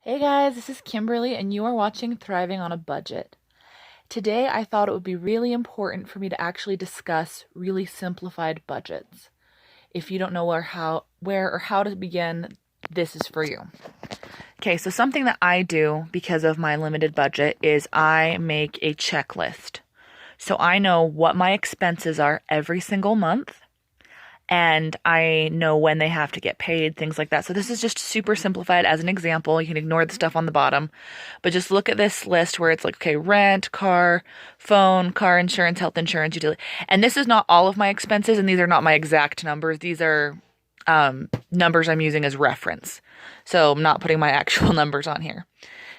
Hey guys, this is Kimberly, and you are watching Thriving on a Budget. Today, I thought it would be really important for me to actually discuss really simplified budgets. If you don't know where or how to begin, this is for you. Okay, so something that I do because of my limited budget is I make a checklist. So I know what my expenses are every single month and I know when they have to get paid, things like that. So this is just super simplified as an example. You can ignore the stuff on the bottom, but just look at this list where it's like, okay, rent, car, phone, car insurance, health insurance, utility. And this is not all of my expenses, and these are not my exact numbers. These are numbers I'm using as reference. So I'm not putting my actual numbers on here.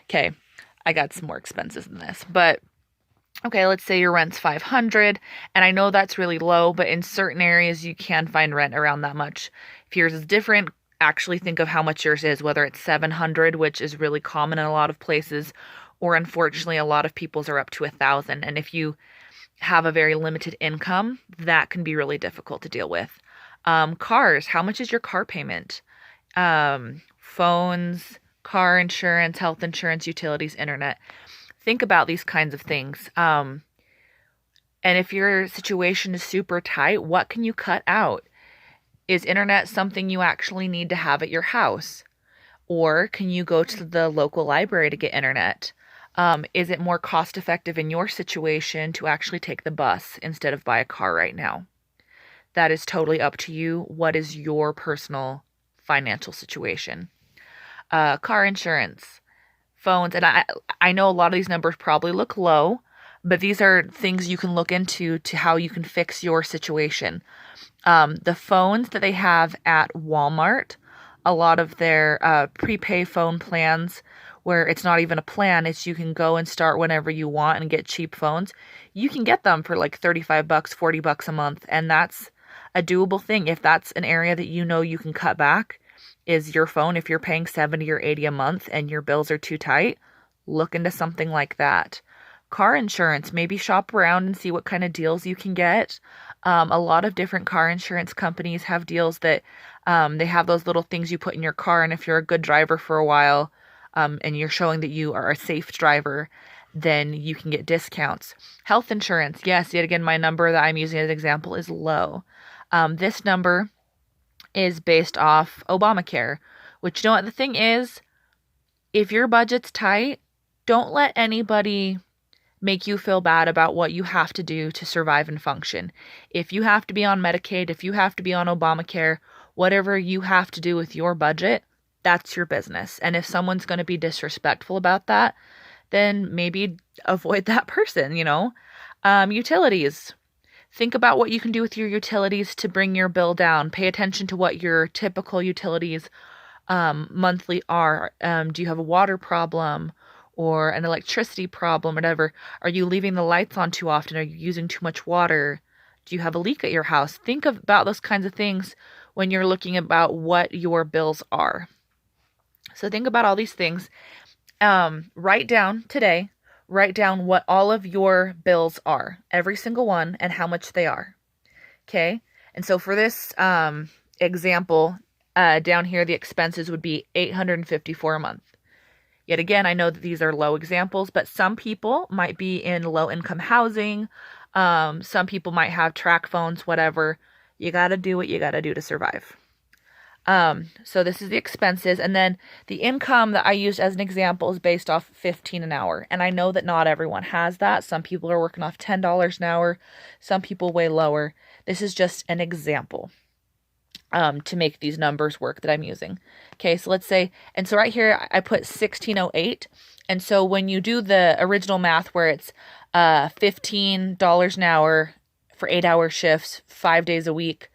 Okay, I got some more expenses than this, but okay, let's say your rent's 500, and I know that's really low, but in certain areas you can find rent around that much. If yours is different, actually think of how much yours is, whether it's 700, which is really common in a lot of places, or unfortunately a lot of people's are up to 1,000. And if you have a very limited income, that can be really difficult to deal with. Cars, how much is your car payment? Phones, car insurance, health insurance, utilities, internet. Think about these kinds of things. And if your situation is super tight, what can you cut out? Is internet something you actually need to have at your house? Or can you go to the local library to get internet? Is it more cost effective in your situation to actually take the bus instead of buy a car right now? That is totally up to you. What is your personal financial situation? Car insurance, phones, and I know a lot of these numbers probably look low, but these are things you can look into to how you can fix your situation. The phones that they have at Walmart, a lot of their prepay phone plans where it's not even a plan, it's you can go and start whenever you want and get cheap phones. You can get them for like 35 bucks, 40 bucks a month, and that's a doable thing. If that's an area that you know you can cut back, is your phone. If you're paying 70 or 80 a month and your bills are too tight, look into something like that. Car insurance, maybe shop around and see what kind of deals you can get. A lot of different car insurance companies have deals that they have those little things you put in your car, and if you're a good driver for a while and you're showing that you are a safe driver, then you can get discounts. Health insurance, yes, yet again, my number that I'm using as an example is low. This number is based off Obamacare, which you know what the thing is, if your budget's tight, don't let anybody make you feel bad about what you have to do to survive and function. If you have to be on Medicaid, if you have to be on Obamacare, whatever you have to do with your budget, that's your business. And if someone's going to be disrespectful about that, then maybe avoid that person, Utilities. Think about what you can do with your utilities to bring your bill down. Pay attention to what your typical utilities monthly are. Do you have a water problem or an electricity problem, whatever? Are you leaving the lights on too often? Are you using too much water? Do you have a leak at your house? Think about those kinds of things when you're looking about what your bills are. So think about all these things. Write down today, write down what all of your bills are, every single one, and how much they are. Okay? And so for this example, down here, the expenses would be $854 a month. Yet again, I know that these are low examples, but some people might be in low-income housing. Some people might have track phones, whatever. You got to do what you got to do to survive. So this is the expenses, and then the income that I used as an example is based off 15 an hour. And I know that not everyone has that. Some people are working off $10 an hour, some people way lower. This is just an example to make these numbers work that I'm using. Okay, so let's say, and so right here I put 1608. And so when you do the original math where it's $15 an hour for 8-hour shifts, 5 days a week,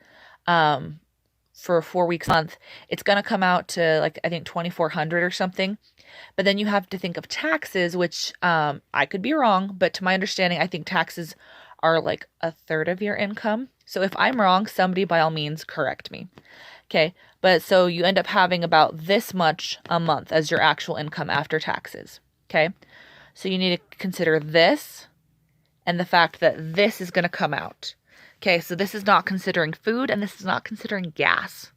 for 4 weeks a month, it's going to come out to like, I think 2,400 or something. But then you have to think of taxes, which I could be wrong, but to my understanding, I think taxes are like a third of your income. So if I'm wrong, somebody by all means correct me. Okay, but so you end up having about this much a month as your actual income after taxes. Okay, so you need to consider this and the fact that this is going to come out. Okay, so this is not considering food and this is not considering gas.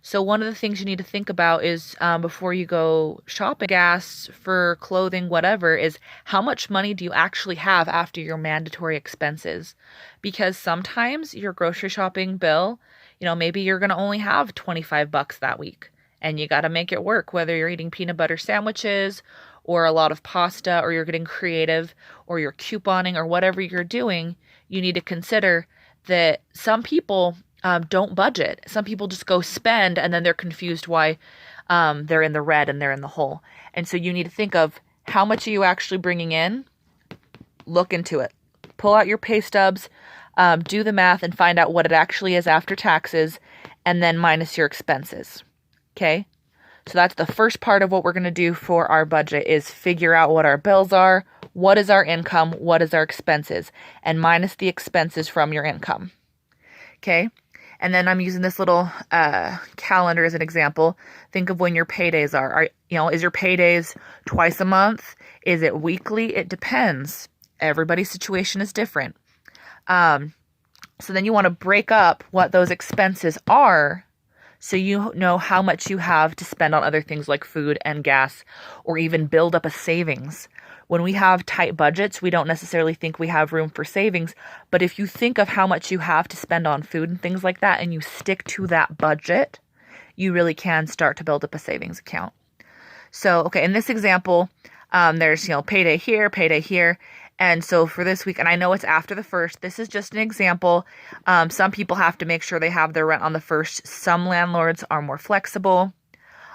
So one of the things you need to think about is before you go shopping, gas, for clothing, whatever, is how much money do you actually have after your mandatory expenses? Because sometimes your grocery shopping bill, maybe you're going to only have 25 bucks that week and you got to make it work, whether you're eating peanut butter sandwiches or a lot of pasta, or you're getting creative, or you're couponing, or whatever you're doing. You need to consider that some people don't budget. Some people just go spend and then they're confused why they're in the red and they're in the hole. And so you need to think of how much are you actually bringing in? Look into it. Pull out your pay stubs, do the math and find out what it actually is after taxes, and then minus your expenses. Okay? So that's the first part of what we're going to do for our budget, is figure out what our bills are, what is our income, what is our expenses, and minus the expenses from your income. Okay? And then I'm using this little calendar as an example. Think of when your paydays are. Is your paydays twice a month? Is it weekly? It depends. Everybody's situation is different. So then you want to break up what those expenses are, so you know how much you have to spend on other things like food and gas, or even build up a savings. When we have tight budgets, we don't necessarily think we have room for savings. But if you think of how much you have to spend on food and things like that, and you stick to that budget, you really can start to build up a savings account. So, okay, in this example, there's, payday here. And so for this week, and I know it's after the 1st, this is just an example. Some people have to make sure they have their rent on the 1st. Some landlords are more flexible.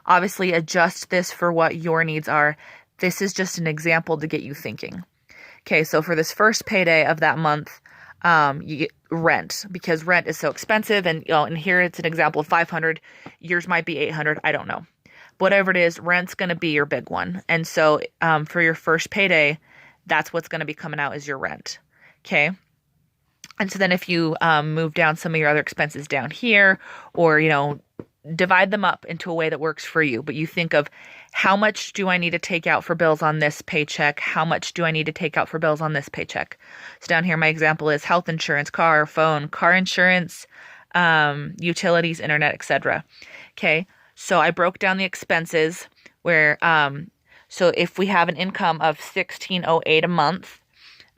Obviously, adjust this for what your needs are. This is just an example to get you thinking. Okay, so for this first payday of that month, you get rent, because rent is so expensive. And and here it's an example of 500. Yours might be 800. I don't know. Whatever it is, rent's going to be your big one. And so for your first payday, that's what's going to be coming out is your rent. Okay. And so then if you move down some of your other expenses down here, or, divide them up into a way that works for you. But you think of, how much do I need to take out for bills on this paycheck? How much do I need to take out for bills on this paycheck? So down here, my example is health insurance, car, phone, car insurance, utilities, internet, etc. Okay. So I broke down the expenses where, so if we have an income of $1,608 a month,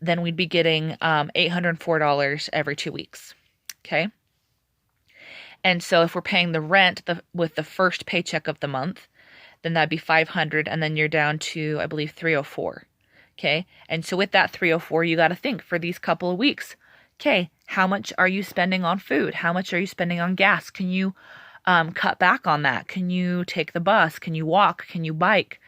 then we'd be getting $804 every 2 weeks. Okay. And so if we're paying the rent with the first paycheck of the month, then that'd be $500, and then you're down to, I believe, $304. Okay. And so with that $304, you got to think for these couple of weeks, okay, how much are you spending on food? How much are you spending on gas? Can you cut back on that? Can you take the bus? Can you walk? Can you bike?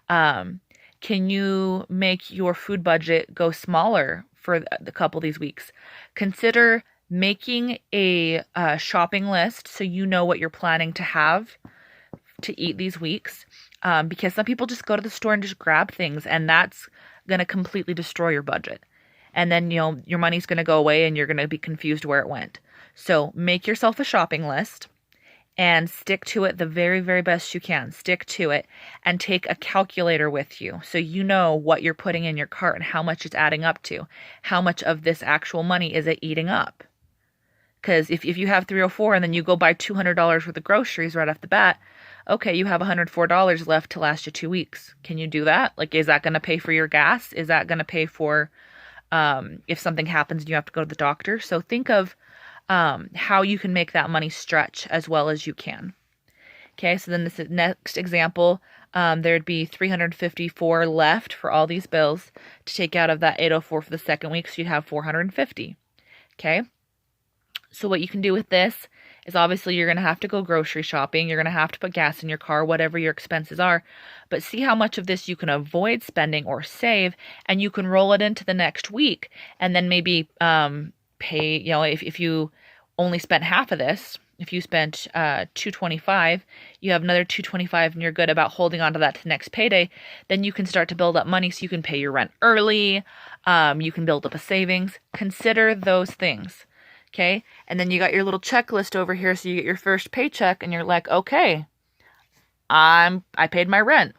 Can you make your food budget go smaller for the couple of these weeks? Consider making a shopping list so you know what you're planning to have to eat these weeks, because some people just go to the store and just grab things, and that's going to completely destroy your budget. And then, your money's going to go away and you're going to be confused where it went. So make yourself a shopping list and stick to it the very, very best you can. Stick to it and take a calculator with you so you know what you're putting in your cart and how much it's adding up to. How much of this actual money is it eating up? Because if you have $304 and then you go buy $200 worth of groceries right off the bat, okay, you have $104 left to last you 2 weeks. Can you do that? Like, is that going to pay for your gas? Is that going to pay for if something happens and you have to go to the doctor? So think of how you can make that money stretch as well as you can. Okay, so then this next example, there'd be $354 left for all these bills to take out of that $804 for the second week, so you'd have $450. Okay, so what you can do with this is obviously you're going to have to go grocery shopping. You're going to have to put gas in your car, whatever your expenses are. But see how much of this you can avoid spending or save, and you can roll it into the next week. And then maybe pay, if you only spent half of this, if you spent $225, you have another $225 and you're good about holding on to that to the next payday, then you can start to build up money so you can pay your rent early. You can build up a savings. Consider those things. Okay. And then you got your little checklist over here. So you get your first paycheck and you're like, okay, I paid my rent.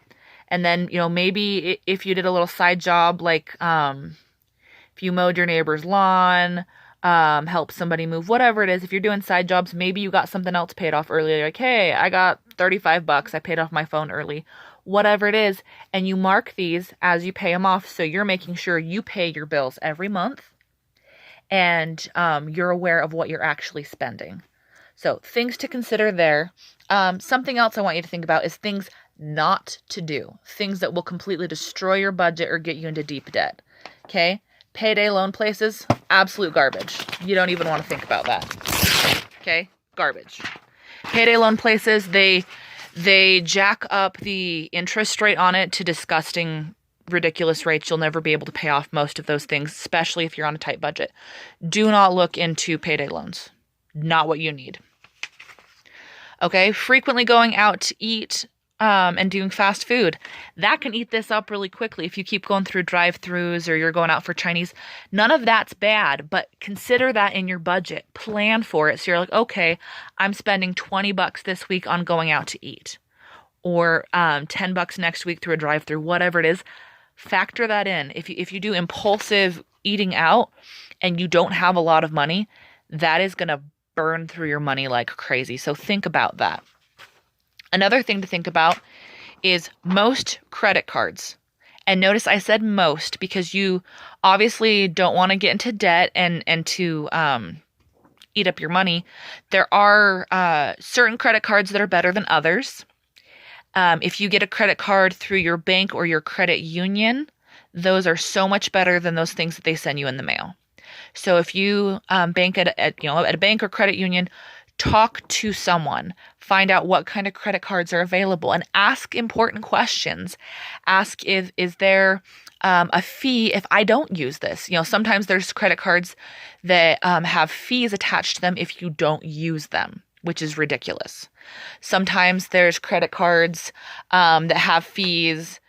And then, maybe if you did a little side job, like, if you mowed your neighbor's lawn, help somebody move, whatever it is. If you're doing side jobs, maybe you got something else paid off earlier. Like, hey, I got $35. I paid off my phone early, whatever it is. And you mark these as you pay them off. So you're making sure you pay your bills every month, and you're aware of what you're actually spending. So things to consider there. Something else I want you to think about is things not to do. Things that will completely destroy your budget or get you into deep debt. Okay? Payday loan places, absolute garbage. You don't even want to think about that. Okay? Garbage. Payday loan places, they jack up the interest rate on it to disgusting, ridiculous rates. You'll never be able to pay off most of those things, especially if you're on a tight budget. Do not look into payday loans. Not what you need. Okay, frequently going out to eat and doing fast food. That can eat this up really quickly if you keep going through drive-thrus or you're going out for Chinese. None of that's bad, but consider that in your budget. Plan for it. So you're like, okay, I'm spending $20 this week on going out to eat, or $10 next week through a drive-thru, whatever it is. Factor that in. If you do impulsive eating out and you don't have a lot of money, that is going to burn through your money like crazy. So think about that. Another thing to think about is most credit cards. And notice I said most because you obviously don't want to get into debt and to eat up your money. There are certain credit cards that are better than others. If you get a credit card through your bank or your credit union, those are so much better than those things that they send you in the mail. So if you bank at a bank or credit union, talk to someone, find out what kind of credit cards are available, and ask important questions. Ask is there a fee if I don't use this? Sometimes there's credit cards that have fees attached to them if you don't use them, which is ridiculous. Sometimes there's credit cards that have fees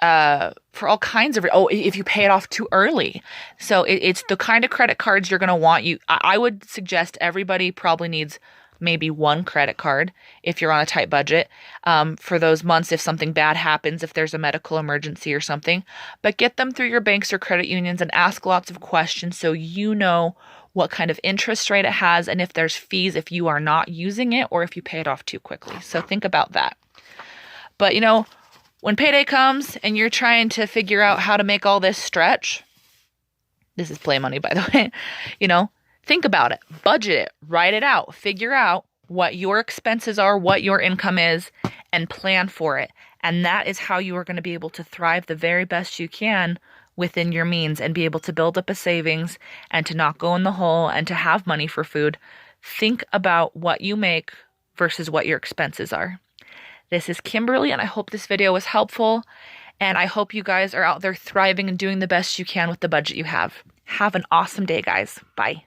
for all kinds of, if you pay it off too early. So it's the kind of credit cards you're going to want. I would suggest everybody probably needs maybe one credit card if you're on a tight budget, for those months if something bad happens, if there's a medical emergency or something. But get them through your banks or credit unions and ask lots of questions so you know what kind of interest rate it has and if there's fees if you are not using it or if you pay it off too quickly. So think about that. But when payday comes and you're trying to figure out how to make all this stretch, this is play money, by the way, think about it, budget it, write it out, figure out what your expenses are, what your income is, and plan for it. And that is how you are going to be able to thrive the very best you can within your means and be able to build up a savings and to not go in the hole and to have money for food. Think about what you make versus what your expenses are. This is Kimberly, and I hope this video was helpful, and I hope you guys are out there thriving and doing the best you can with the budget you have. Have an awesome day, guys. Bye.